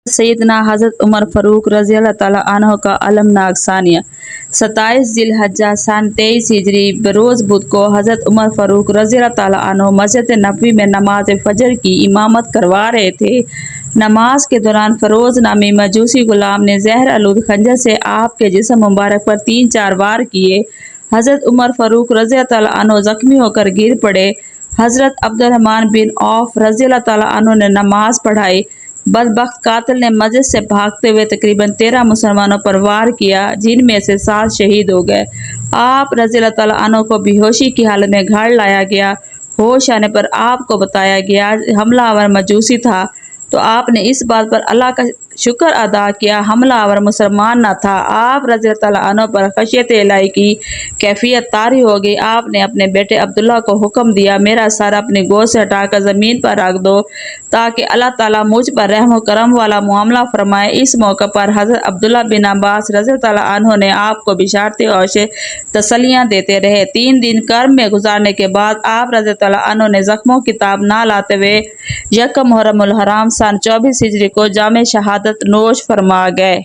सैयदना हज़रत उमर फ़ारूक रज़ी अल्लाह ताला अन्हो का अलमनाक सानिया 27 ज़िलहज्जा सन 23 हिजरी बरोज़ बुध को हज़रत उमर फ़ारूक रज़ी अल्लाह ताला अन्हो मस्जिद नबवी में नमाज फजर की इमामत करवा रहे थे। नमाज के दौरान फरोज नामी मजूसी गुलाम ने जहर आलूद खंजर से आपके जिस्म मुबारक पर 3-4 वार किए। हज़रत उमर फ़ारूक रज़ी अल्लाह ताला अन्हो ज़ख्मी होकर गिर पड़े। हज़रत अब्दुर्रहमान बिन औफ रज़ी अल्लाह ताला अन्हो ने नमाज पढ़ाई। बदबख्त कातिल ने मस्जिद से भागते हुए तकरीबन 13 मुसलमानों पर वार किया, जिनमें से 7 शहीद हो गए। आप रज़ी अल्लाह ताला अन्हु को बेहोशी की हालत में घर लाया गया। होश आने पर आपको बताया गया हमलावर मजूसी था, तो आपने इस बात पर अल्लाह का शुक्र अदा किया हमलावर मुसलमान न था। आप रज़ी अल्लाह ताला अन्हु पर खशियत इलाही की कैफियत तारी हो गई। आपने अपने बेटे अब्दुल्ला को हुक्म दिया, मेरा सर अपनी गोद से हटाकर ज़मीन पर रख दो ताकि अल्लाह ताला मुझ पर रहम करम वाला मामला फरमाए। इस मौके पर हज़रत अब्दुल्ला बिन अब्बास रज़ी अल्लाह ताला अन्हु ने आपको बिशारतें और तसल्लियाँ देते रहे। 3 दिन कर्म में गुजारने के बाद आप रज़ी अल्लाह ताला अन्हु ने ज़ख्मों की ताब ना लाते हुए 1 मुहर्रम उल हराम सन 24 हिजरी को जामे शहादत नोश फरमा गए।